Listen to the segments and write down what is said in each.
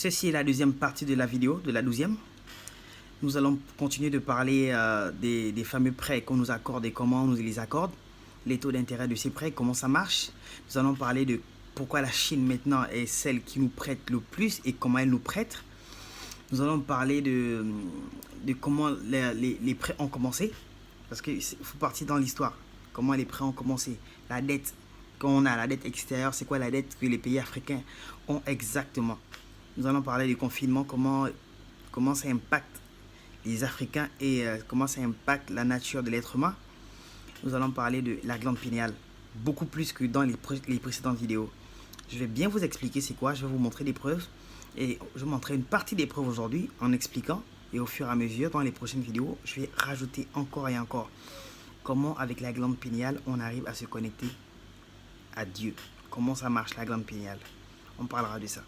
Ceci est la deuxième partie de la vidéo, de la 12e. Nous allons continuer de parler des fameux prêts qu'on nous accorde et comment on nous les accorde, les taux d'intérêt de ces prêts, comment ça marche. Nous allons parler de pourquoi la Chine maintenant est celle qui nous prête le plus et comment elle nous prête. Nous allons parler de comment les prêts ont commencé, parce qu'il faut partir dans l'histoire, comment les prêts ont commencé, la dette qu'on a, la dette extérieure, c'est quoi la dette que les pays africains ont exactement. Nous allons parler du confinement, comment ça impacte les Africains et comment ça impacte la nature de l'être humain. Nous allons parler de la glande pinéale, beaucoup plus que dans les précédentes vidéos. Je vais bien vous expliquer c'est quoi, je vais vous montrer des preuves. Et je vais montrer une partie des preuves aujourd'hui en expliquant. Et au fur et à mesure, dans les prochaines vidéos, je vais rajouter encore et encore comment avec la glande pinéale, on arrive à se connecter à Dieu. Comment ça marche la glande pinéale. On parlera de ça.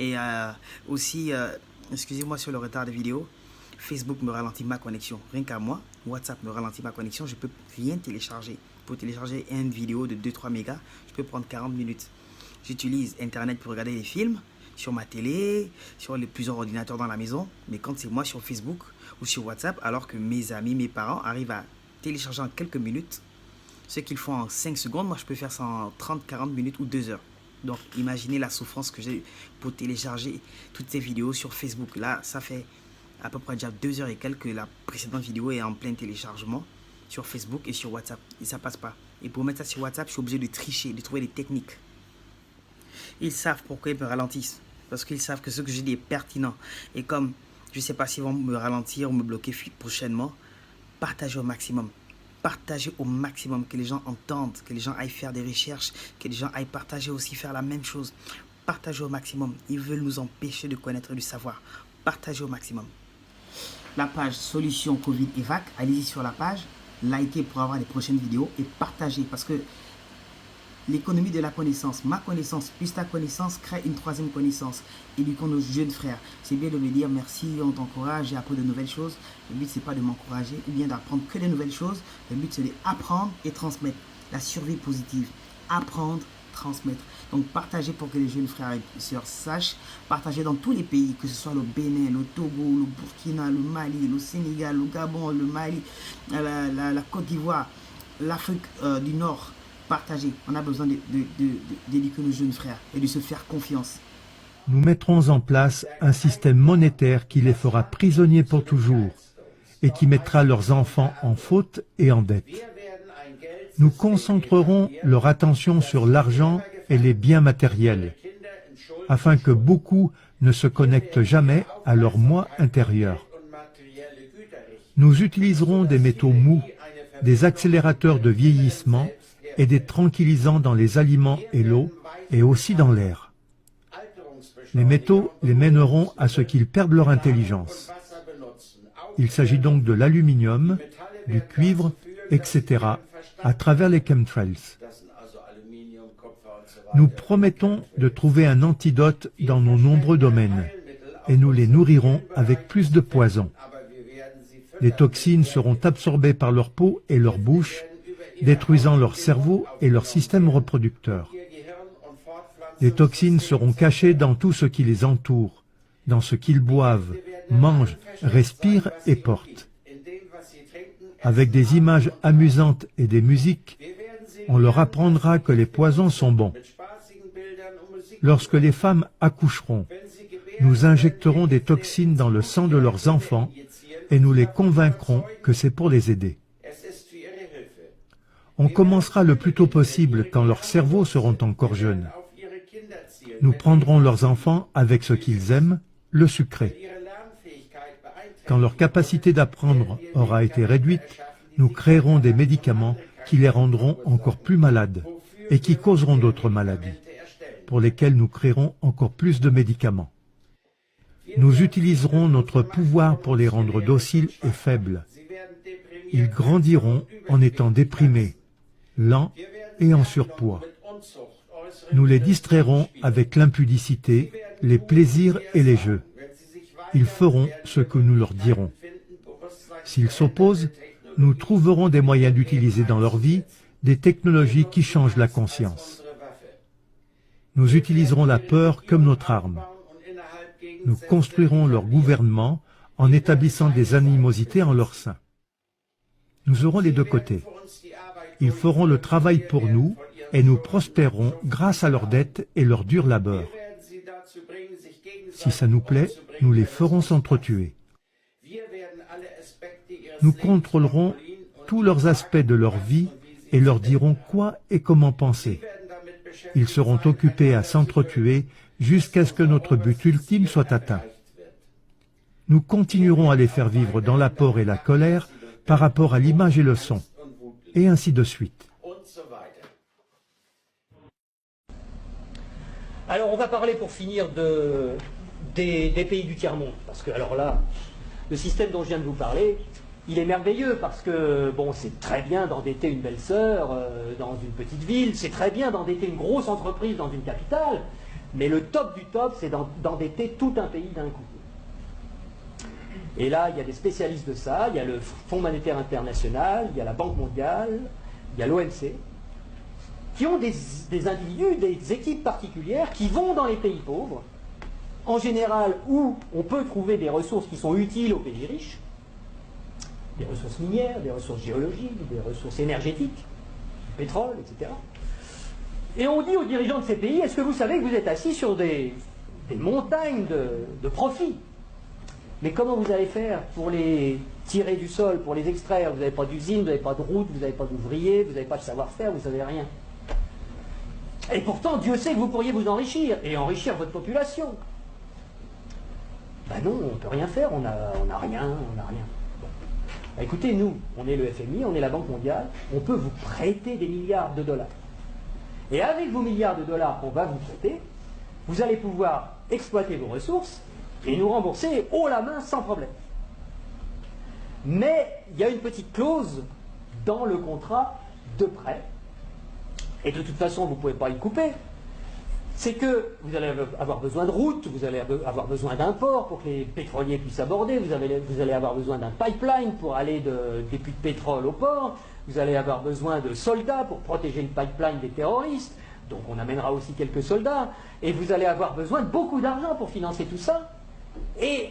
Et aussi, excusez-moi sur le retard de vidéo, Facebook me ralentit ma connexion. Rien qu'à moi, WhatsApp me ralentit ma connexion. Je ne peux rien télécharger. Pour télécharger une vidéo de 2-3 mégas, je peux prendre 40 minutes. J'utilise Internet pour regarder des films sur ma télé, sur plusieurs ordinateurs dans la maison. Mais quand c'est moi sur Facebook ou sur WhatsApp, alors que mes amis, mes parents arrivent à télécharger en quelques minutes, ce qu'ils font en 5 secondes, moi je peux faire ça en 30-40 minutes ou 2 heures. Donc imaginez la souffrance que j'ai pour télécharger toutes ces vidéos sur Facebook. Là, ça fait à peu près déjà 2 heures et quelques que la précédente vidéo est en plein téléchargement sur Facebook et sur WhatsApp. Et ça passe pas. Et pour mettre ça sur WhatsApp, je suis obligé de tricher, de trouver des techniques. Ils savent pourquoi ils me ralentissent. Parce qu'ils savent que ce que je dis est pertinent. Et comme je ne sais pas s'ils vont me ralentir ou me bloquer prochainement, partagez au maximum. Partagez au maximum, que les gens entendent, que les gens aillent faire des recherches, que les gens aillent partager aussi, faire la même chose. Partagez au maximum. Ils veulent nous empêcher de connaître du savoir. Partagez au maximum. La page Solution Covid EVAC, allez-y sur la page, likez pour avoir les prochaines vidéos et partagez parce que l'économie de la connaissance, ma connaissance plus ta connaissance crée une troisième connaissance. Éduquons nos jeunes frères. C'est bien de me dire merci, on t'encourage, j'ai appris de nouvelles choses. Le but c'est pas de m'encourager ou bien d'apprendre que de nouvelles choses. Le but c'est d'apprendre et transmettre. La survie positive. Apprendre, transmettre. Donc partagez pour que les jeunes frères et sœurs sachent. Partagez dans tous les pays, que ce soit le Bénin, le Togo, le Burkina, le Mali, le Sénégal, le Gabon, le Mali, la Côte d'Ivoire, l'Afrique du Nord. Partagez. On a besoin d'éduquer nos jeunes frères et de se faire confiance. Nous mettrons en place un système monétaire qui les fera prisonniers pour toujours et qui mettra leurs enfants en faute et en dette. Nous concentrerons leur attention sur l'argent et les biens matériels, afin que beaucoup ne se connectent jamais à leur moi intérieur. Nous utiliserons des métaux mous, des accélérateurs de vieillissement et des tranquillisants dans les aliments et l'eau, et aussi dans l'air. Les métaux les mèneront à ce qu'ils perdent leur intelligence. Il s'agit donc de l'aluminium, du cuivre, etc., à travers les chemtrails. Nous promettons de trouver un antidote dans nos nombreux domaines, et nous les nourrirons avec plus de poison. Les toxines seront absorbées par leur peau et leur bouche, détruisant leur cerveau et leur système reproducteur. Les toxines seront cachées dans tout ce qui les entoure, dans ce qu'ils boivent, mangent, respirent et portent. Avec des images amusantes et des musiques, on leur apprendra que les poisons sont bons. Lorsque les femmes accoucheront, nous injecterons des toxines dans le sang de leurs enfants et nous les convaincrons que c'est pour les aider. On commencera le plus tôt possible quand leurs cerveaux seront encore jeunes. Nous prendrons leurs enfants avec ce qu'ils aiment, le sucré. Quand leur capacité d'apprendre aura été réduite, nous créerons des médicaments qui les rendront encore plus malades et qui causeront d'autres maladies, pour lesquelles nous créerons encore plus de médicaments. Nous utiliserons notre pouvoir pour les rendre dociles et faibles. Ils grandiront en étant déprimés, lents et en surpoids. Nous les distrairons avec l'impudicité, les plaisirs et les jeux. Ils feront ce que nous leur dirons. S'ils s'opposent, nous trouverons des moyens d'utiliser dans leur vie des technologies qui changent la conscience. Nous utiliserons la peur comme notre arme. Nous construirons leur gouvernement en établissant des animosités en leur sein. Nous aurons les deux côtés. Ils feront le travail pour nous et nous prospérerons grâce à leurs dettes et leur dur labeur. Si ça nous plaît, nous les ferons s'entretuer. Nous contrôlerons tous leurs aspects de leur vie et leur dirons quoi et comment penser. Ils seront occupés à s'entretuer jusqu'à ce que notre but ultime soit atteint. Nous continuerons à les faire vivre dans la peur et la colère par rapport à l'image et le son, et ainsi de suite. Alors on va parler pour finir des pays du tiers-monde, parce que alors là, le système dont je viens de vous parler, il est merveilleux parce que, bon, c'est très bien d'endetter une belle-sœur dans une petite ville, c'est très bien d'endetter une grosse entreprise dans une capitale, mais le top du top, c'est d'endetter tout un pays d'un coup. Et là, il y a des spécialistes de ça, il y a le Fonds monétaire international, il y a la Banque mondiale, il y a l'OMC, qui ont des individus, des équipes particulières qui vont dans les pays pauvres, en général où on peut trouver des ressources qui sont utiles aux pays riches, des ressources minières, des ressources géologiques, des ressources énergétiques, du pétrole, etc. Et on dit aux dirigeants de ces pays, est-ce que vous savez que vous êtes assis sur des montagnes de profits? Mais comment vous allez faire pour les tirer du sol, pour les extraire? Vous n'avez pas d'usine, vous n'avez pas de route, vous n'avez pas d'ouvriers, vous n'avez pas de savoir-faire, vous ne savez rien. Et pourtant, Dieu sait que vous pourriez vous enrichir, et enrichir votre population. Ben non, on ne peut rien faire, on n'a rien, on n'a rien. Bon. Ben écoutez, nous, on est le FMI, on est la Banque mondiale, on peut vous prêter des milliards de dollars. Et avec vos milliards de dollars qu'on va vous prêter, vous allez pouvoir exploiter vos ressources et nous rembourser haut la main sans problème. Mais il y a une petite clause dans le contrat de prêt, et de toute façon vous ne pouvez pas y couper, c'est que vous allez avoir besoin de routes, vous allez avoir besoin d'un port pour que les pétroliers puissent aborder, vous allez avoir besoin d'un pipeline pour aller des puits de pétrole au port, vous allez avoir besoin de soldats pour protéger le pipeline des terroristes, donc on amènera aussi quelques soldats, et vous allez avoir besoin de beaucoup d'argent pour financer tout ça. Et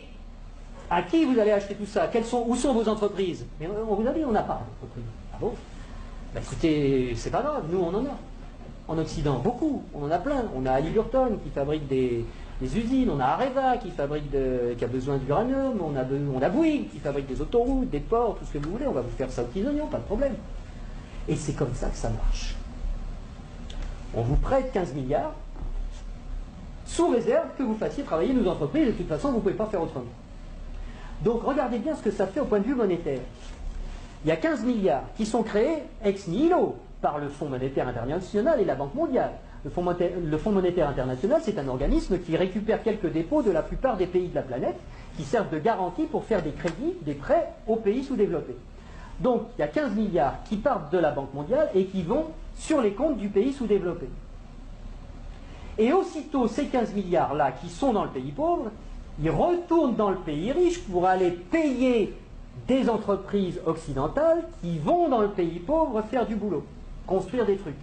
à qui vous allez acheter tout ça? Où sont vos entreprises? Mais on vous a dit, on n'a pas d'entreprise. Ah bon? Ben écoutez, c'est pas grave, nous on en a. En Occident, beaucoup, on en a plein. On a Halliburton qui fabrique des usines, on a Areva qui a besoin d'uranium, on a Bouygues qui fabrique des autoroutes, des ports, tout ce que vous voulez, on va vous faire ça aux petits oignons, pas de problème. Et c'est comme ça que ça marche. On vous prête 15 milliards, sous réserve que vous fassiez travailler nos entreprises, de toute façon vous ne pouvez pas faire autrement. Donc regardez bien ce que ça fait au point de vue monétaire. Il y a 15 milliards qui sont créés ex nihilo par le Fonds monétaire international et la Banque mondiale. Le Fonds monétaire international, c'est un organisme qui récupère quelques dépôts de la plupart des pays de la planète qui servent de garantie pour faire des crédits, des prêts aux pays sous-développés. Donc il y a 15 milliards qui partent de la Banque mondiale et qui vont sur les comptes du pays sous-développé. Et aussitôt ces 15 milliards-là qui sont dans le pays pauvre, ils retournent dans le pays riche pour aller payer des entreprises occidentales qui vont dans le pays pauvre faire du boulot, construire des trucs.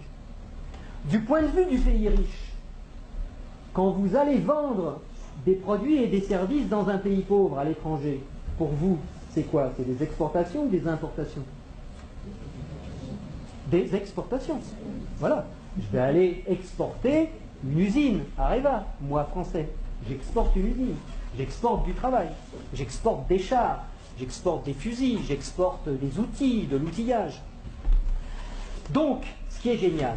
Du point de vue du pays riche, quand vous allez vendre des produits et des services dans un pays pauvre à l'étranger, pour vous, c'est quoi? C'est des exportations ou des importations? Des exportations. Voilà. Je vais aller exporter une usine, Areva, moi français. J'exporte une usine. J'exporte du travail. J'exporte des chars. J'exporte des fusils. J'exporte des outils, de l'outillage. Donc, ce qui est génial,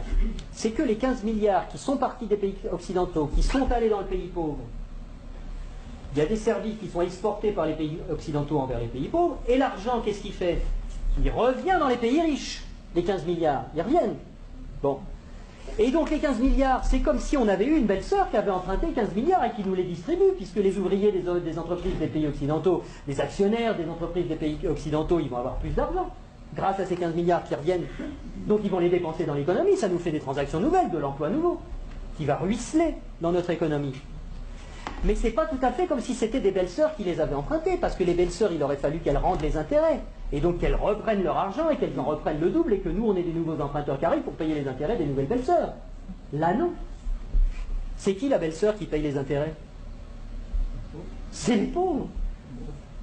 c'est que les 15 milliards qui sont partis des pays occidentaux, qui sont allés dans le pays pauvre, il y a des services qui sont exportés par les pays occidentaux envers les pays pauvres, et l'argent, qu'est-ce qu'il fait? Il revient dans les pays riches, les 15 milliards. Ils reviennent. Bon. Et donc les 15 milliards, c'est comme si on avait eu une belle-sœur qui avait emprunté 15 milliards et qui nous les distribue, puisque les ouvriers des entreprises des pays occidentaux, les actionnaires des entreprises des pays occidentaux, ils vont avoir plus d'argent grâce à ces 15 milliards qui reviennent. Donc ils vont les dépenser dans l'économie, ça nous fait des transactions nouvelles, de l'emploi nouveau, qui va ruisseler dans notre économie. Mais c'est pas tout à fait comme si c'était des belles-sœurs qui les avaient empruntées, parce que les belles-sœurs, il aurait fallu qu'elles rendent les intérêts, et donc qu'elles reprennent leur argent et qu'elles en reprennent le double, et que nous, on ait des nouveaux emprunteurs qui arrivent pour payer les intérêts des nouvelles belles-sœurs. Là, non. C'est qui la belle-sœur qui paye les intérêts? c'est les pauvres.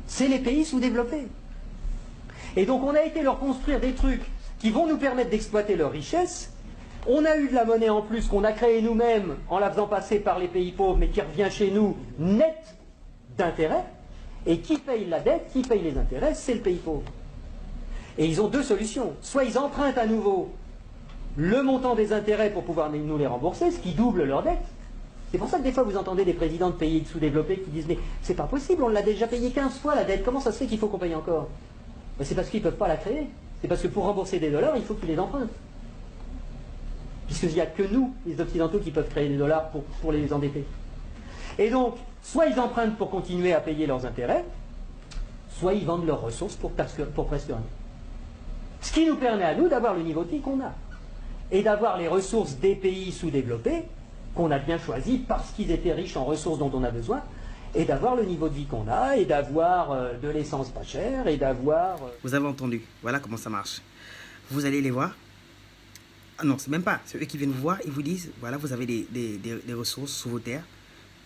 C'est les pays sous-développés. Et donc on a été leur construire des trucs qui vont nous permettre d'exploiter leurs richesses. On a eu de la monnaie en plus qu'on a créée nous-mêmes en la faisant passer par les pays pauvres, mais qui revient chez nous net d'intérêts. Et qui paye la dette, qui paye les intérêts, c'est le pays pauvre. Et ils ont deux solutions. Soit ils empruntent à nouveau le montant des intérêts pour pouvoir nous les rembourser, ce qui double leur dette. C'est pour ça que des fois vous entendez des présidents de pays sous-développés qui disent « Mais c'est pas possible, on l'a déjà payé 15 fois la dette, comment ça se fait qu'il faut qu'on paye encore ?» C'est parce qu'ils ne peuvent pas la créer. C'est parce que pour rembourser des dollars, il faut qu'ils les empruntent. Puisqu'il n'y a que nous, les Occidentaux, qui peuvent créer des dollars pour les endetter. Et donc, soit ils empruntent pour continuer à payer leurs intérêts, soit ils vendent leurs ressources pour presque rien. Ce qui nous permet à nous d'avoir le niveau de vie qu'on a. Et d'avoir les ressources des pays sous-développés, qu'on a bien choisis parce qu'ils étaient riches en ressources dont on a besoin, et d'avoir le niveau de vie qu'on a, et d'avoir de l'essence pas chère, et d'avoir... Vous avez entendu, voilà comment ça marche. Vous allez les voir. Ah non, c'est même pas. C'est eux qui viennent vous voir, ils vous disent, voilà, vous avez des ressources sous vos terres,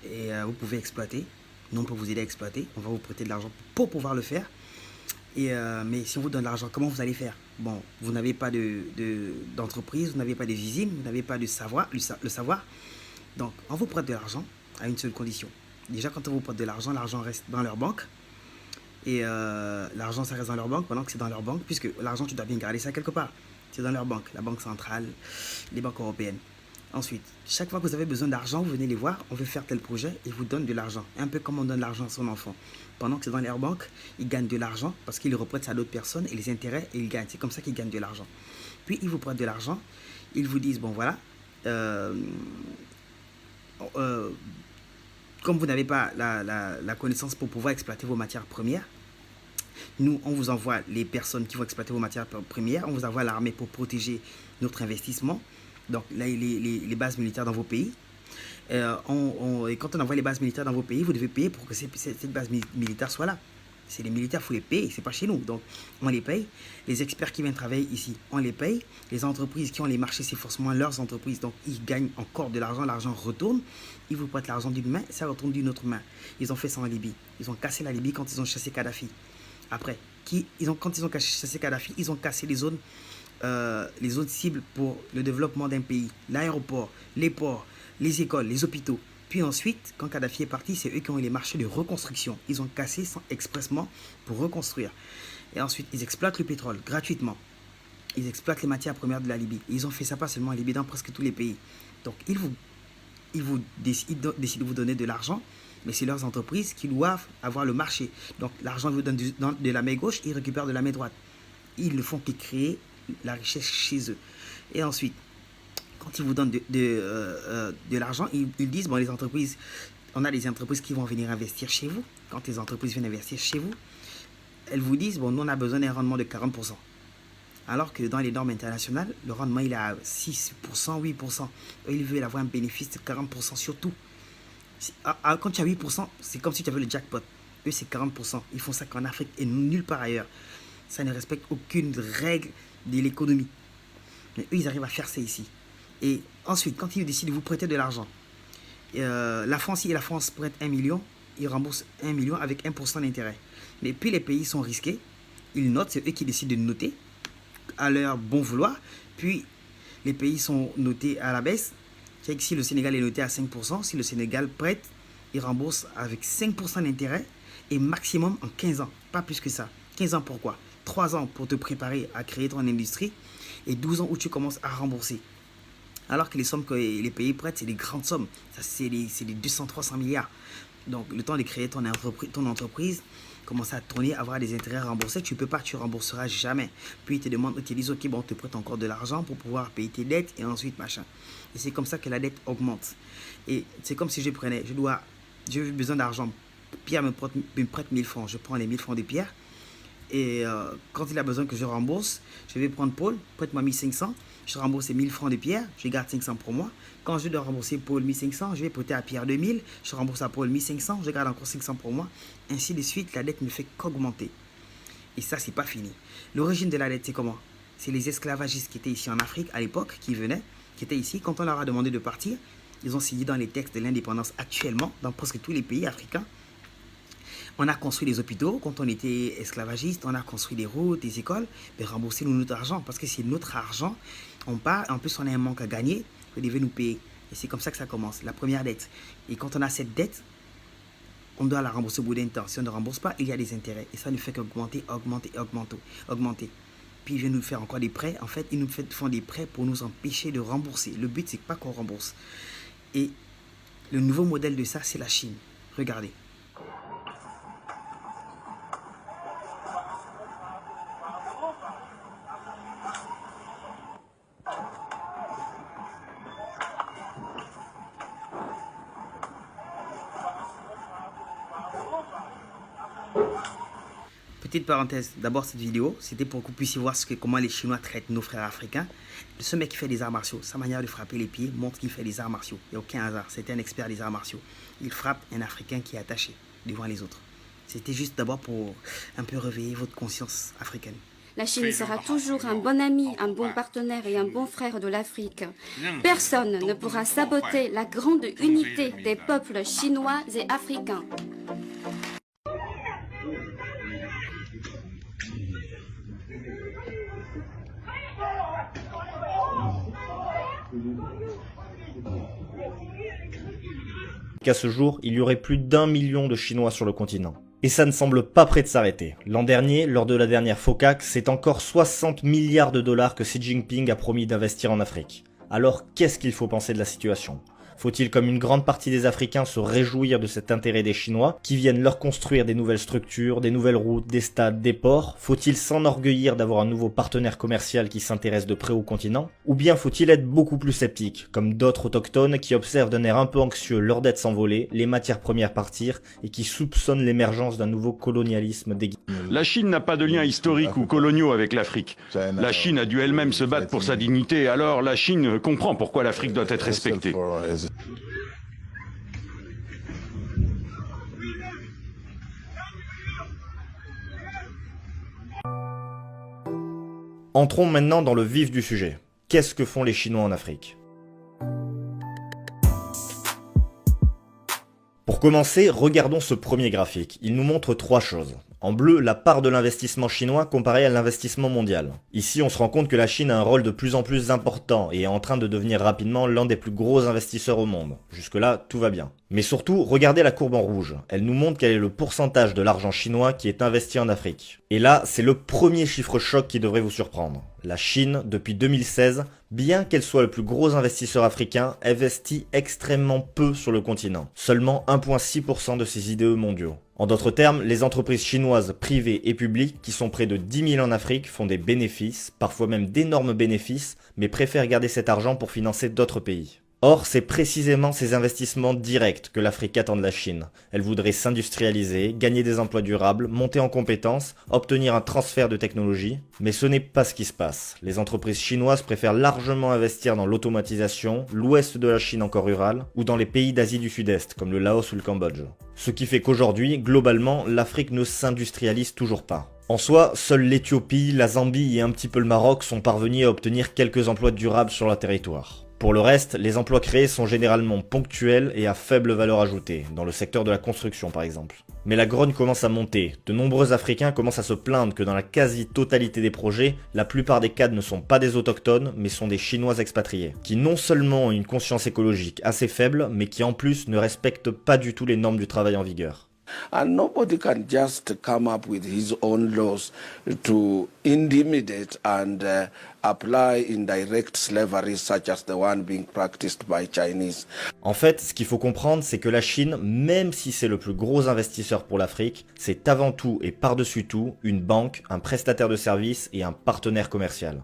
et vous pouvez exploiter. Nous, on peut vous aider à exploiter. On va vous prêter de l'argent pour pouvoir le faire. Mais si on vous donne l'argent, comment vous allez faire? Bon, vous n'avez pas d'entreprise, vous n'avez pas des usines, vous n'avez pas de savoir, le savoir. Donc, on vous prête de l'argent à une seule condition. Déjà, quand on vous prête de l'argent, l'argent reste dans leur banque. Et l'argent, ça reste dans leur banque pendant que c'est dans leur banque, puisque l'argent, tu dois bien garder ça quelque part. C'est dans leur banque, la banque centrale, les banques européennes. Ensuite, chaque fois que vous avez besoin d'argent, vous venez les voir, on veut faire tel projet, ils vous donnent de l'argent. Un peu comme on donne l'argent à son enfant. Pendant que c'est dans leur banque, ils gagnent de l'argent parce qu'ils le reprêtent ça à d'autres personnes et les intérêts, et ils gagnent. C'est comme ça qu'ils gagnent de l'argent. Puis, ils vous prêtent de l'argent, ils vous disent, bon voilà, comme vous n'avez pas la connaissance pour pouvoir exploiter vos matières premières, nous, on vous envoie les personnes qui vont exploiter vos matières premières, on vous envoie l'armée pour protéger notre investissement, donc là, les bases militaires dans vos pays. Et quand on envoie les bases militaires dans vos pays, vous devez payer pour que cette base militaire soit là. C'est les militaires, il faut les payer, c'est pas chez nous. Donc, on les paye. Les experts qui viennent travailler ici, on les paye. Les entreprises qui ont les marchés, c'est forcément leurs entreprises. Donc, ils gagnent encore de l'argent. L'argent retourne. Ils vous prêtent l'argent d'une main, ça retourne d'une autre main. Ils ont fait ça en Libye. Ils ont cassé la Libye quand ils ont chassé Kadhafi. Après, quand ils ont chassé Kadhafi, ils ont cassé les zones cibles pour le développement d'un pays. L'aéroport, les ports, les écoles, les hôpitaux. Puis ensuite, quand Kadhafi est parti, c'est eux qui ont eu les marchés de reconstruction. Ils ont cassé expressement pour reconstruire. Et ensuite, ils exploitent le pétrole gratuitement. Ils exploitent les matières premières de la Libye. Ils ont fait ça pas seulement en Libye, dans presque tous les pays. Donc, ils décident de vous donner de l'argent, mais c'est leurs entreprises qui doivent avoir le marché. Donc, l'argent, ils vous donnent de la main gauche, ils récupèrent de la main droite. Ils ne font que créer la richesse chez eux. Et ensuite, quand ils vous donnent de l'argent, ils disent, bon, les entreprises, on a des entreprises qui vont venir investir chez vous. Quand les entreprises viennent investir chez vous, elles vous disent, bon, nous, on a besoin d'un rendement de 40%. Alors que dans les normes internationales, le rendement, il est à 6%, 8%. Eux, ils veulent avoir un bénéfice de 40% sur tout. Quand tu as 8%, c'est comme si tu avais le jackpot. Eux, c'est 40%. Ils font ça qu'en Afrique et nulle part ailleurs. Ça ne respecte aucune règle de l'économie. Mais eux, ils arrivent à faire ça ici. Et ensuite, quand ils décident de vous prêter de l'argent, la France prête 1 million, ils remboursent 1 million avec 1% d'intérêt. Mais puis les pays sont risqués, ils notent, c'est eux qui décident de noter à leur bon vouloir. Puis les pays sont notés à la baisse. C'est que si le Sénégal est noté à 5%, si le Sénégal prête, il rembourse avec 5% d'intérêt et maximum en 15 ans, pas plus que ça. 15 ans pourquoi? 3 ans pour te préparer à créer ton industrie et 12 ans où tu commences à rembourser. Alors que les sommes que les pays prêtent, c'est des grandes sommes. C'est des 200-300 milliards. Donc, le temps de créer ton entreprise, commencer à tourner, avoir des intérêts remboursés, tu ne peux pas, tu ne rembourseras jamais. Puis, ils te demandent, ils te disent, ok, bon, on te prête encore de l'argent pour pouvoir payer tes dettes et ensuite, machin. Et c'est comme ça que la dette augmente. Et c'est comme si j'ai besoin d'argent. Pierre me prête 1000 francs. Je prends les 1000 francs de Pierre. Et quand il a besoin que je rembourse, je vais prendre Paul, prête-moi 1500. Je rembourse 1000 francs de Pierre, je garde 500 pour moi. Quand je dois rembourser Paul 1500, je vais prêter à Pierre 2000, je rembourse à Paul 1500, je garde encore 500 pour moi. Ainsi de suite, la dette ne fait qu'augmenter. Et ça, c'est pas fini. L'origine de la dette, c'est comment? C'est les esclavagistes qui étaient ici en Afrique à l'époque, qui étaient ici. Quand on leur a demandé de partir, ils ont signé dans les textes de l'indépendance actuellement, dans presque tous les pays africains. On a construit des hôpitaux quand on était esclavagiste, on a construit des routes, des écoles, mais remboursez-nous notre argent, parce que c'est notre argent, on part, en plus on a un manque à gagner, vous devez nous payer. Et c'est comme ça que ça commence, la première dette. Et quand on a cette dette, on doit la rembourser au bout d'un temps. Si on ne rembourse pas, il y a des intérêts. Et ça ne fait qu'augmenter, augmenter. Puis ils viennent nous faire encore des prêts. En fait, ils nous font des prêts pour nous empêcher de rembourser. Le but, c'est pas qu'on rembourse. Et le nouveau modèle de ça, c'est la Chine. Regardez. Petite parenthèse, d'abord cette vidéo, c'était pour que vous puissiez voir comment les Chinois traitent nos frères africains. Ce mec qui fait des arts martiaux, sa manière de frapper les pieds montre qu'il fait des arts martiaux. Il n'y a aucun hasard, c'était un expert des arts martiaux. Il frappe un Africain qui est attaché devant les autres. C'était juste d'abord pour un peu réveiller votre conscience africaine. La Chine sera toujours un bon ami, un bon partenaire et un bon frère de l'Afrique. Personne ne pourra saboter la grande unité des peuples chinois et africains. Qu'à ce jour, il y aurait plus d'1 million de Chinois sur le continent. Et ça ne semble pas près de s'arrêter. L'an dernier, lors de la dernière FOCAC, c'est encore 60 milliards de dollars que Xi Jinping a promis d'investir en Afrique. Alors qu'est-ce qu'il faut penser de la situation ? Faut-il, comme une grande partie des Africains, se réjouir de cet intérêt des Chinois, qui viennent leur construire des nouvelles structures, des nouvelles routes, des stades, des ports? Faut-il s'enorgueillir d'avoir un nouveau partenaire commercial qui s'intéresse de près au continent? Ou bien faut-il être beaucoup plus sceptique, comme d'autres autochtones qui observent d'un air un peu anxieux leurs dettes s'envoler, les matières premières partir, et qui soupçonnent l'émergence d'un nouveau colonialisme déguisé? La Chine n'a pas de liens historiques ou coloniaux avec l'Afrique. La Chine a dû elle-même se battre pour sa dignité, alors la Chine comprend pourquoi l'Afrique doit être respectée. Entrons maintenant dans le vif du sujet. Qu'est-ce que font les Chinois en Afrique? Pour commencer, regardons ce premier graphique. Il nous montre trois choses. En bleu, la part de l'investissement chinois comparée à l'investissement mondial. Ici, on se rend compte que la Chine a un rôle de plus en plus important et est en train de devenir rapidement l'un des plus gros investisseurs au monde. Jusque-là, tout va bien. Mais surtout, regardez la courbe en rouge. Elle nous montre quel est le pourcentage de l'argent chinois qui est investi en Afrique. Et là, c'est le premier chiffre choc qui devrait vous surprendre. La Chine, depuis 2016, bien qu'elle soit le plus gros investisseur africain, investit extrêmement peu sur le continent. Seulement 1,6% de ses IDE mondiaux. En d'autres termes, les entreprises chinoises privées et publiques, qui sont près de 10 000 en Afrique, font des bénéfices, parfois même d'énormes bénéfices, mais préfèrent garder cet argent pour financer d'autres pays. Or, c'est précisément ces investissements directs que l'Afrique attend de la Chine. Elle voudrait s'industrialiser, gagner des emplois durables, monter en compétences, obtenir un transfert de technologie. Mais ce n'est pas ce qui se passe. Les entreprises chinoises préfèrent largement investir dans l'automatisation, l'ouest de la Chine encore rurale, ou dans les pays d'Asie du Sud-Est, comme le Laos ou le Cambodge. Ce qui fait qu'aujourd'hui, globalement, l'Afrique ne s'industrialise toujours pas. En soi, seuls l'Éthiopie, la Zambie et un petit peu le Maroc sont parvenus à obtenir quelques emplois durables sur leur territoire. Pour le reste, les emplois créés sont généralement ponctuels et à faible valeur ajoutée, dans le secteur de la construction par exemple. Mais la grogne commence à monter, de nombreux Africains commencent à se plaindre que dans la quasi-totalité des projets, la plupart des cadres ne sont pas des autochtones, mais sont des Chinois expatriés, qui non seulement ont une conscience écologique assez faible, mais qui en plus ne respectent pas du tout les normes du travail en vigueur. And nobody can just come up with his own laws to intimidate and apply indirect slavery such as the one being practiced by Chinese. En fait, ce qu'il faut comprendre, c'est que la Chine, même si c'est le plus gros investisseur pour l'Afrique, c'est avant tout et par-dessus tout une banque, un prestataire de services et un partenaire commercial.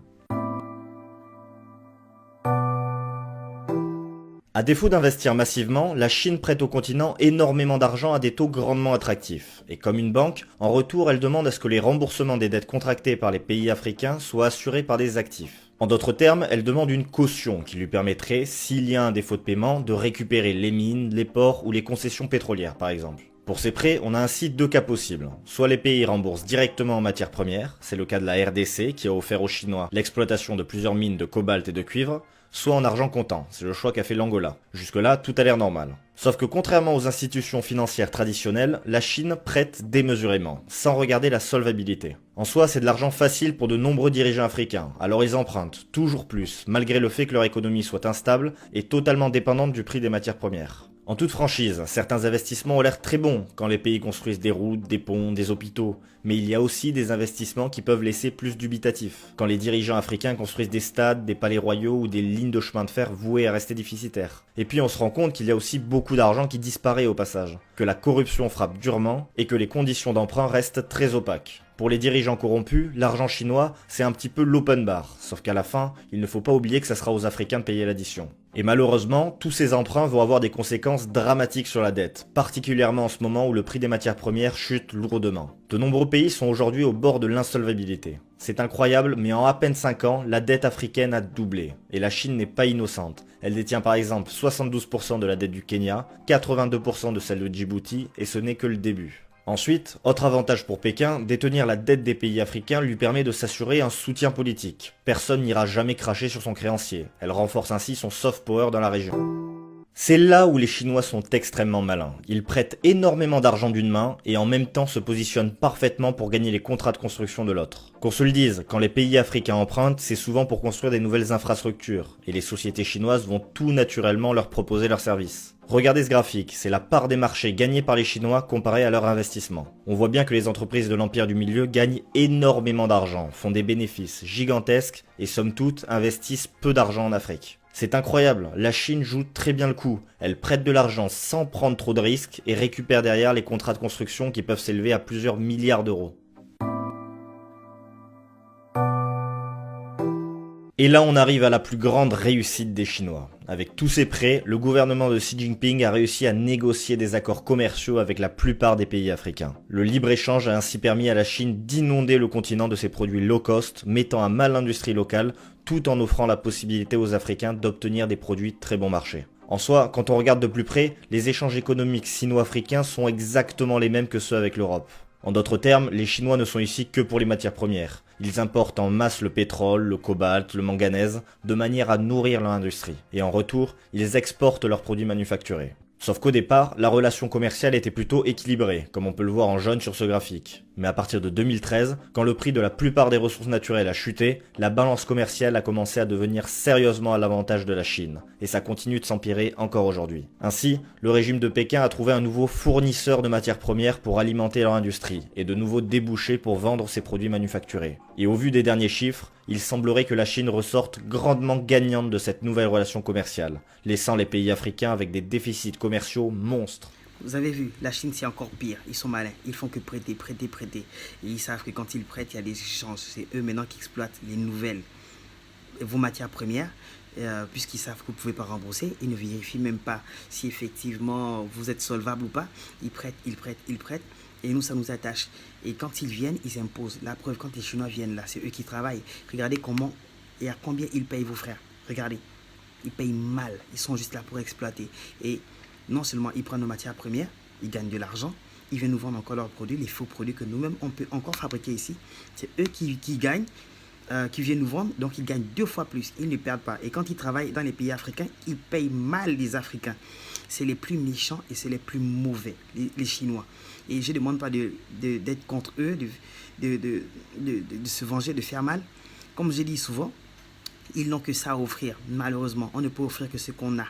À défaut d'investir massivement, la Chine prête au continent énormément d'argent à des taux grandement attractifs. Et comme une banque, en retour, elle demande à ce que les remboursements des dettes contractées par les pays africains soient assurés par des actifs. En d'autres termes, elle demande une caution qui lui permettrait, s'il y a un défaut de paiement, de récupérer les mines, les ports ou les concessions pétrolières par exemple. Pour ces prêts, on a ainsi deux cas possibles. Soit les pays remboursent directement en matières premières, c'est le cas de la RDC qui a offert aux Chinois l'exploitation de plusieurs mines de cobalt et de cuivre, soit en argent comptant, c'est le choix qu'a fait l'Angola. Jusque-là, tout a l'air normal. Sauf que contrairement aux institutions financières traditionnelles, la Chine prête démesurément, sans regarder la solvabilité. En soi, c'est de l'argent facile pour de nombreux dirigeants africains, alors ils empruntent toujours plus, malgré le fait que leur économie soit instable et totalement dépendante du prix des matières premières. En toute franchise, certains investissements ont l'air très bons quand les pays construisent des routes, des ponts, des hôpitaux, mais il y a aussi des investissements qui peuvent laisser plus dubitatifs, quand les dirigeants africains construisent des stades, des palais royaux ou des lignes de chemin de fer vouées à rester déficitaires. Et puis on se rend compte qu'il y a aussi beaucoup d'argent qui disparaît au passage, que la corruption frappe durement et que les conditions d'emprunt restent très opaques. Pour les dirigeants corrompus, l'argent chinois, c'est un petit peu l'open bar, sauf qu'à la fin, il ne faut pas oublier que ça sera aux Africains de payer l'addition. Et malheureusement, tous ces emprunts vont avoir des conséquences dramatiques sur la dette, particulièrement en ce moment où le prix des matières premières chute lourdement. De nombreux pays sont aujourd'hui au bord de l'insolvabilité. C'est incroyable, mais en à peine 5 ans, la dette africaine a doublé. Et la Chine n'est pas innocente. Elle détient par exemple 72% de la dette du Kenya, 82% de celle de Djibouti, et ce n'est que le début. Ensuite, autre avantage pour Pékin, détenir la dette des pays africains lui permet de s'assurer un soutien politique. Personne n'ira jamais cracher sur son créancier. Elle renforce ainsi son soft power dans la région. C'est là où les Chinois sont extrêmement malins. Ils prêtent énormément d'argent d'une main et en même temps se positionnent parfaitement pour gagner les contrats de construction de l'autre. Qu'on se le dise, quand les pays africains empruntent, c'est souvent pour construire des nouvelles infrastructures, et les sociétés chinoises vont tout naturellement leur proposer leurs services. Regardez ce graphique, c'est la part des marchés gagnés par les Chinois comparée à leur investissement. On voit bien que les entreprises de l'empire du milieu gagnent énormément d'argent, font des bénéfices gigantesques et somme toute investissent peu d'argent en Afrique. C'est incroyable, la Chine joue très bien le coup. Elle prête de l'argent sans prendre trop de risques et récupère derrière les contrats de construction qui peuvent s'élever à plusieurs milliards d'euros. Et là on arrive à la plus grande réussite des Chinois. Avec tous ces prêts, le gouvernement de Xi Jinping a réussi à négocier des accords commerciaux avec la plupart des pays africains. Le libre-échange a ainsi permis à la Chine d'inonder le continent de ses produits low cost, mettant à mal l'industrie locale, tout en offrant la possibilité aux Africains d'obtenir des produits très bon marché. En soi, quand on regarde de plus près, les échanges économiques sino-africains sont exactement les mêmes que ceux avec l'Europe. En d'autres termes, les Chinois ne sont ici que pour les matières premières. Ils importent en masse le pétrole, le cobalt, le manganèse, de manière à nourrir leur industrie. Et en retour, ils exportent leurs produits manufacturés. Sauf qu'au départ, la relation commerciale était plutôt équilibrée, comme on peut le voir en jaune sur ce graphique. Mais à partir de 2013, quand le prix de la plupart des ressources naturelles a chuté, la balance commerciale a commencé à devenir sérieusement à l'avantage de la Chine, et ça continue de s'empirer encore aujourd'hui. Ainsi, le régime de Pékin a trouvé un nouveau fournisseur de matières premières pour alimenter leur industrie, et de nouveaux débouchés pour vendre ses produits manufacturés. Et au vu des derniers chiffres, il semblerait que la Chine ressorte grandement gagnante de cette nouvelle relation commerciale, laissant les pays africains avec des déficits commerciaux monstres. Vous avez vu, la Chine c'est encore pire, ils sont malins, ils font que prêter. Et ils savent que quand ils prêtent, il y a des échanges, c'est eux maintenant qui exploitent les nouvelles, vos matières premières, puisqu'ils savent que vous ne pouvez pas rembourser, ils ne vérifient même pas si effectivement vous êtes solvable ou pas, ils prêtent, et nous ça nous attache. Et quand ils viennent, ils imposent. La preuve, quand les Chinois viennent là, c'est eux qui travaillent. Regardez comment et à combien ils payent vos frères, regardez, ils payent mal, ils sont juste là pour exploiter. Et non seulement ils prennent nos matières premières, ils gagnent de l'argent, ils viennent nous vendre encore leurs produits, les faux produits que nous-mêmes on peut encore fabriquer ici. C'est eux qui gagnent, qui viennent nous vendre, donc ils gagnent 2 fois plus, ils ne perdent pas. Et quand ils travaillent dans les pays africains, ils payent mal les Africains. C'est les plus méchants et c'est les plus mauvais, les Chinois. Et je ne demande pas d'être contre eux, de se venger, de faire mal. Comme je dis souvent, ils n'ont que ça à offrir, malheureusement. On ne peut offrir que ce qu'on a.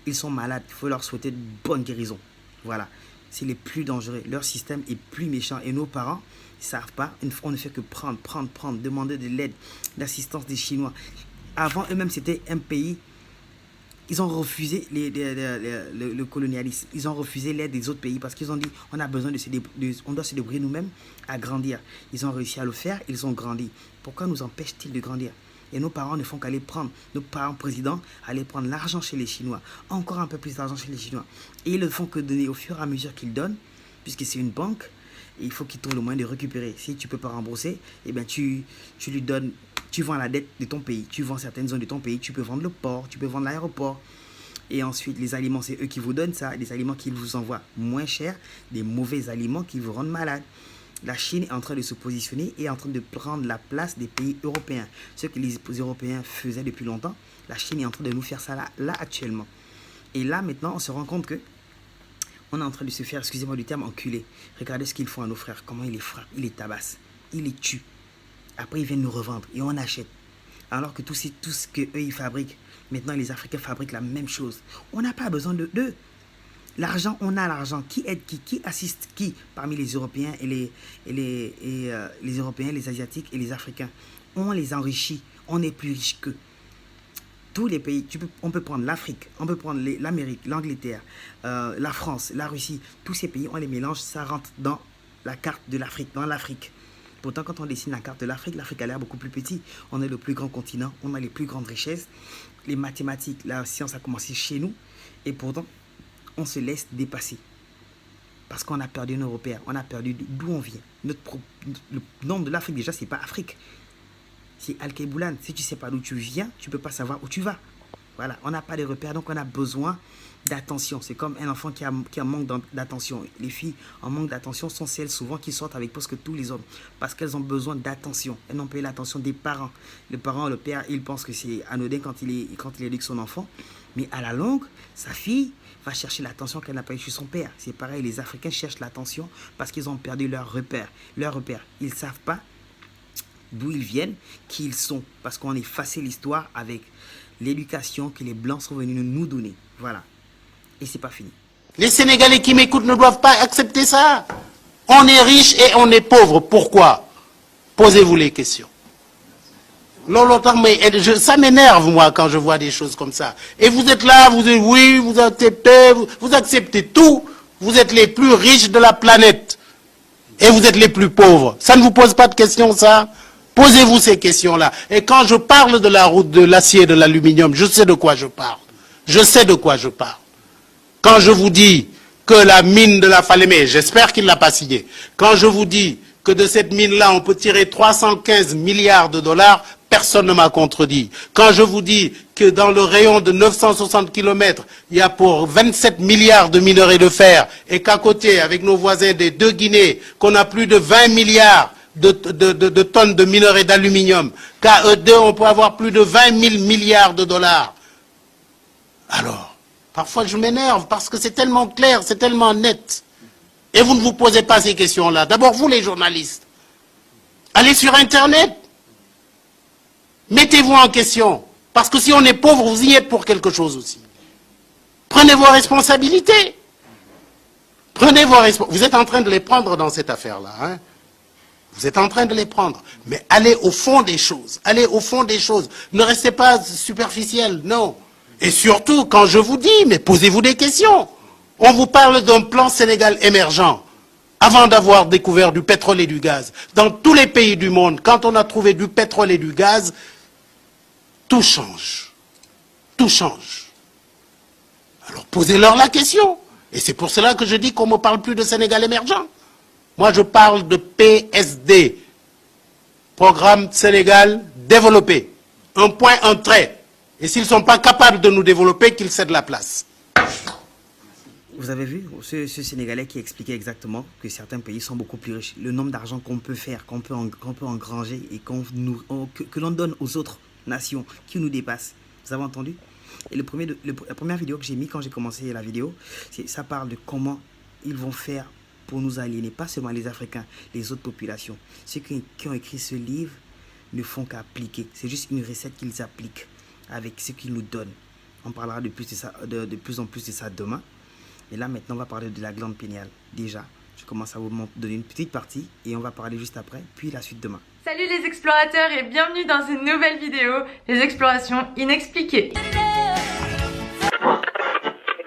Ils sont malades, il faut leur souhaiter de bonnes guérisons. Voilà, c'est les plus dangereux. Leur système est plus méchant et nos parents ne savent pas. On ne fait que prendre, demander de l'aide, l'assistance des Chinois. Avant eux-mêmes, c'était un pays. Ils ont refusé le colonialisme. Ils ont refusé l'aide des autres pays parce qu'ils ont dit on a besoin on doit se débrouiller nous-mêmes à grandir. Ils ont réussi à le faire, ils ont grandi. Pourquoi nous empêchent-ils de grandir? Et nos parents ne font qu'aller prendre, nos parents présidents, aller prendre l'argent chez les Chinois, encore un peu plus d'argent chez les Chinois. Et ils ne font que donner au fur et à mesure qu'ils donnent, puisque c'est une banque, et il faut qu'ils trouvent le moyen de récupérer. Si tu ne peux pas rembourser, eh bien tu lui donnes, tu vends la dette de ton pays, tu vends certaines zones de ton pays, tu peux vendre le port, tu peux vendre l'aéroport. Et ensuite, les aliments, c'est eux qui vous donnent ça, des aliments qu'ils vous envoient moins chers, des mauvais aliments qui vous rendent malade. La Chine est en train de se positionner et est en train de prendre la place des pays européens. Ce que les Européens faisaient depuis longtemps, la Chine est en train de nous faire ça là actuellement. Et là, maintenant, on se rend compte que on est en train de se faire, excusez-moi du terme, enculer. Regardez ce qu'ils font à nos frères, comment ils les frappent, ils les tabassent, ils les tuent. Après, ils viennent nous revendre et on achète. Alors que tout ce qu'eux, ils fabriquent, maintenant, les Africains fabriquent la même chose. On n'a pas besoin d'eux. L'argent, on a l'argent. Qui aide qui assiste qui parmi les Européens et les Européens, les Asiatiques et les Africains? On les enrichit. On est plus riches qu'eux. Tous les pays, on peut prendre l'Afrique, on peut prendre l'Amérique, l'Angleterre, la France, la Russie. Tous ces pays, on les mélange, ça rentre dans la carte de l'Afrique, dans l'Afrique. Pourtant, quand on dessine la carte de l'Afrique a l'air beaucoup plus petit. On est le plus grand continent, on a les plus grandes richesses. Les mathématiques, la science a commencé chez nous. Et pourtant, on se laisse dépasser. Parce qu'on a perdu nos repères, on a perdu d'où on vient. Le nom de l'Afrique, déjà, c'est pas Afrique. C'est Al-Keboulan. Si tu ne sais pas d'où tu viens, tu ne peux pas savoir où tu vas. Voilà, on n'a pas de repères, donc on a besoin d'attention. C'est comme un enfant qui a un manque d'attention. Les filles en manque d'attention sont celles souvent qui sortent avec presque tous les hommes. Parce qu'elles ont besoin d'attention. Elles n'ont pas eu l'attention des parents. Le père, il pense que c'est anodin quand il éduque son enfant. Mais à la longue, sa fille va chercher l'attention qu'elle n'a pas eu chez son père. C'est pareil, les Africains cherchent l'attention parce qu'ils ont perdu leur repère. Ils ne savent pas d'où ils viennent, qui ils sont. Parce qu'on a effacé l'histoire avec l'éducation que les Blancs sont venus nous donner. Voilà. Et c'est pas fini. Les Sénégalais qui m'écoutent ne doivent pas accepter ça. On est riche et on est pauvre. Pourquoi? Posez-vous les questions. Ça m'énerve, moi, quand je vois des choses comme ça. Et vous êtes là, vous acceptez tout. Vous êtes les plus riches de la planète. Et vous êtes les plus pauvres. Ça ne vous pose pas de questions, ça? Posez-vous ces questions-là. Et quand je parle de la route de l'acier et de l'aluminium, je sais de quoi je parle. Je sais de quoi je parle. Quand je vous dis que la mine de la Falémé, j'espère qu'il ne l'a pas signée, quand je vous dis que de cette mine-là, on peut tirer 315 milliards de dollars, personne ne m'a contredit. Quand je vous dis que dans le rayon de 960 km, il y a pour 27 milliards de minerais de fer, et qu'à côté, avec nos voisins des deux Guinées, qu'on a plus de 20 milliards de tonnes de minerais d'aluminium, qu'à eux deux, on peut avoir plus de 20 000 milliards de dollars. Alors, parfois je m'énerve parce que c'est tellement clair, c'est tellement net. Et vous ne vous posez pas ces questions-là. D'abord, vous les journalistes, allez sur Internet, mettez-vous en question. Parce que si on est pauvre, vous y êtes pour quelque chose aussi. Prenez vos responsabilités. Prenez vos responsabilités. Vous êtes en train de les prendre dans cette affaire-là, hein? Vous êtes en train de les prendre. Mais allez au fond des choses. Allez au fond des choses. Ne restez pas superficiel, non. Et surtout, quand je vous dis, mais posez-vous des questions. On vous parle d'un plan Sénégal émergent. Avant d'avoir découvert du pétrole et du gaz. Dans tous les pays du monde, quand on a trouvé du pétrole et du gaz, tout change. Tout change. Alors posez-leur la question. Et c'est pour cela que je dis qu'on ne me parle plus de Sénégal émergent. Moi, je parle de PSD, Programme Sénégal développé. Un point, un trait. Et s'ils ne sont pas capables de nous développer, qu'ils cèdent la place. Vous avez vu ce Sénégalais qui expliquait exactement que certains pays sont beaucoup plus riches. Le nombre d'argent qu'on peut faire, qu'on peut engranger et que l'on donne aux autres nations qui nous dépassent. Vous avez entendu? Et la première vidéo que j'ai mis quand j'ai commencé la vidéo, ça parle de comment ils vont faire pour nous aliéner, pas seulement les Africains, les autres populations. Ceux qui ont écrit ce livre ne font qu'appliquer. C'est juste une recette qu'ils appliquent avec ce qu'ils nous donnent. On parlera de plus en plus de ça demain. Et là, maintenant, on va parler de la glande péniale. Déjà, je commence à vous donner une petite partie et on va parler juste après, puis la suite demain. Salut les explorateurs et bienvenue dans une nouvelle vidéo, les explorations inexpliquées.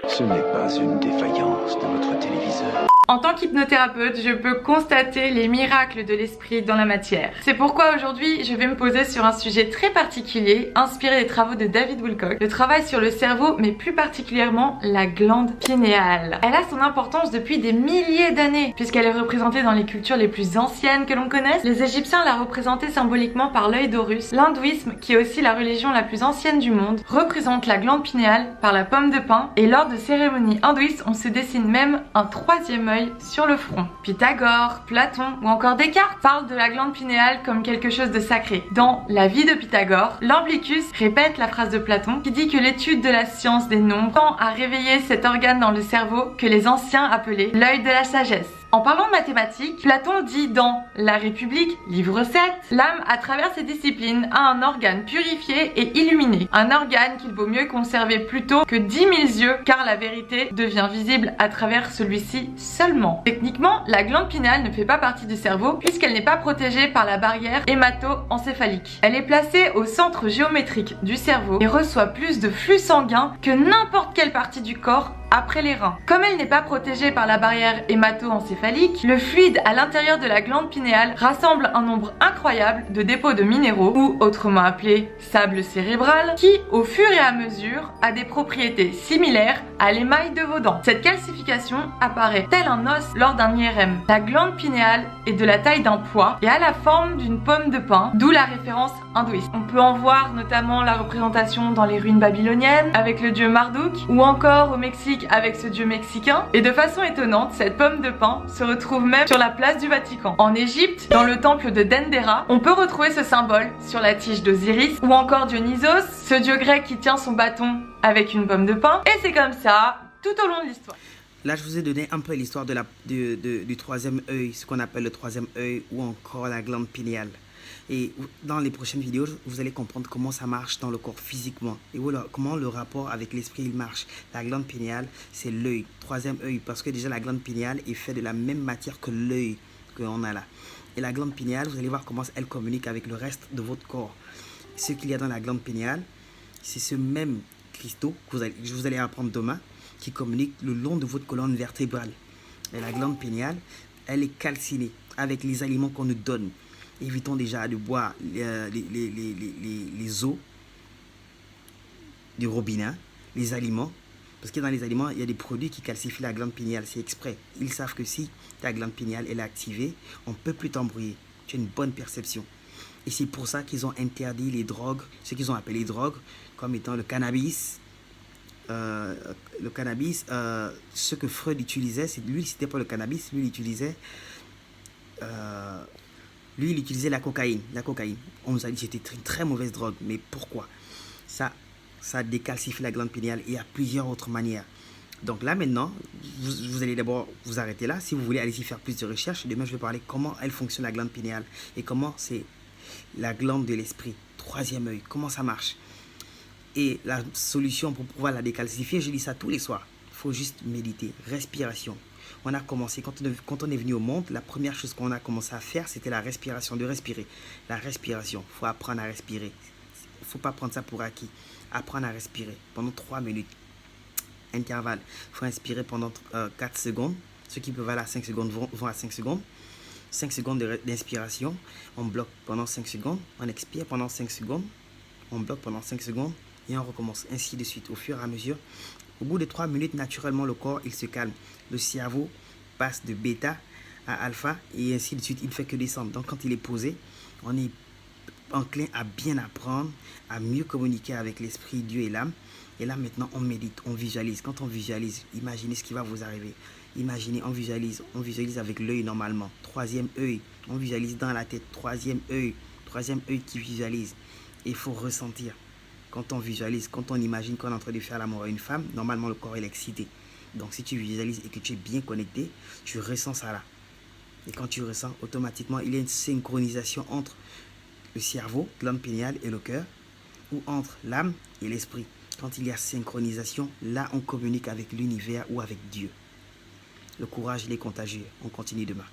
Ce n'est pas une défaillance de votre téléviseur. En tant qu'hypnothérapeute, je peux constater les miracles de l'esprit dans la matière. C'est pourquoi aujourd'hui, je vais me poser sur un sujet très particulier, inspiré des travaux de David Wilcock, le travail sur le cerveau, mais plus particulièrement la glande pinéale. Elle a son importance depuis des milliers d'années, puisqu'elle est représentée dans les cultures les plus anciennes que l'on connaisse. Les Égyptiens la représentaient symboliquement par l'œil d'Horus. L'hindouisme, qui est aussi la religion la plus ancienne du monde, représente la glande pinéale par la pomme de pin, et lors de cérémonies hindouistes, on se dessine même un troisième œil œil sur le front. Pythagore, Platon ou encore Descartes parlent de la glande pinéale comme quelque chose de sacré. Dans La vie de Pythagore, Iamblichus répète la phrase de Platon qui dit que l'étude de la science des nombres tend à réveiller cet organe dans le cerveau que les anciens appelaient l'œil de la sagesse. En parlant de mathématiques, Platon dit dans La République, livre 7, l'âme, à travers ses disciplines, a un organe purifié et illuminé. Un organe qu'il vaut mieux conserver plutôt que 10 000 yeux, car la vérité devient visible à travers celui-ci seulement. Techniquement, la glande pinéale ne fait pas partie du cerveau puisqu'elle n'est pas protégée par la barrière hémato-encéphalique. Elle est placée au centre géométrique du cerveau et reçoit plus de flux sanguin que n'importe quelle partie du corps après les reins. Comme elle n'est pas protégée par la barrière hémato-encéphalique, le fluide à l'intérieur de la glande pinéale rassemble un nombre incroyable de dépôts de minéraux, ou autrement appelés sable cérébral, qui, au fur et à mesure, a des propriétés similaires à l'émail de vos dents. Cette calcification apparaît tel un os lors d'un IRM. La glande pinéale est de la taille d'un pois et a la forme d'une pomme de pin, d'où la référence hindouiste. On peut en voir notamment la représentation dans les ruines babyloniennes avec le dieu Marduk, ou encore au Mexique avec ce dieu mexicain. Et de façon étonnante, cette pomme de pin se retrouve même sur la place du Vatican. En Égypte, dans le temple de Dendera, on peut retrouver ce symbole sur la tige d'Osiris, ou encore Dionysos, ce dieu grec qui tient son bâton avec une pomme de pin. Et c'est comme ça tout au long de l'histoire. Là, je vous ai donné un peu l'histoire du troisième œil, ce qu'on appelle le troisième œil, ou encore la glande pinéale. Et dans les prochaines vidéos, vous allez comprendre comment ça marche dans le corps physiquement. Et voilà, comment le rapport avec l'esprit il marche. La glande pinéale, c'est l'œil, troisième œil. Parce que déjà, la glande pinéale est faite de la même matière que l'œil qu'on a là. Et la glande pinéale, vous allez voir comment elle communique avec le reste de votre corps. Ce qu'il y a dans la glande pinéale, c'est ce même cristaux que vous allez apprendre demain, qui communique le long de votre colonne vertébrale. Et la glande pinéale, elle est calcinée avec les aliments qu'on nous donne. Évitons déjà de boire les eaux du robinet, les aliments, parce que dans les aliments, il y a des produits qui calcifient la glande pinéale, c'est exprès. Ils savent que si ta glande pinéale est activée, on ne peut plus t'embrouiller. Tu as une bonne perception. Et c'est pour ça qu'ils ont interdit les drogues, ce qu'ils ont appelé drogues, comme étant le cannabis. Ce que Freud utilisait, c'était pas le cannabis, lui il utilisait la cocaïne. On nous a dit que c'était une très mauvaise drogue. Mais pourquoi? Ça décalcifie la glande pinéale. Et il y a plusieurs autres manières. Donc là maintenant, vous allez d'abord vous arrêter là. Si vous voulez aller y faire plus de recherches, demain je vais parler comment elle fonctionne la glande pinéale. Et comment c'est la glande de l'esprit. Troisième œil. Comment ça marche? Et la solution pour pouvoir la décalcifier, je dis ça tous les soirs. Il faut juste méditer. Respiration. On a commencé, quand on est venu au monde, la première chose qu'on a commencé à faire, c'était la respiration, de respirer. La respiration, il faut apprendre à respirer. Il ne faut pas prendre ça pour acquis. Apprendre à respirer pendant 3 minutes. Intervalle. Il faut inspirer pendant 4 secondes. Ceux qui peuvent aller à 5 secondes vont à 5 secondes. 5 secondes d'inspiration. On bloque pendant 5 secondes. On expire pendant 5 secondes. On bloque pendant 5 secondes. Et on recommence ainsi de suite au fur et à mesure. Au bout de 3 minutes, naturellement, le corps, il se calme. Le cerveau passe de bêta à alpha et ainsi de suite. Il ne fait que descendre. Donc, quand il est posé, on est enclin à bien apprendre, à mieux communiquer avec l'esprit, Dieu et l'âme. Et là, maintenant, on médite, on visualise. Quand on visualise, imaginez ce qui va vous arriver. Imaginez, on visualise avec l'œil normalement. Troisième œil, on visualise dans la tête. Troisième œil qui visualise. Et il faut ressentir. Quand on visualise, quand on imagine qu'on est en train de faire l'amour à une femme, normalement le corps est excité. Donc si tu visualises et que tu es bien connecté, tu ressens ça là. Et quand tu ressens, automatiquement, il y a une synchronisation entre le cerveau, glande pinéale et le cœur, ou entre l'âme et l'esprit. Quand il y a synchronisation, là on communique avec l'univers ou avec Dieu. Le courage, il est contagieux. On continue demain.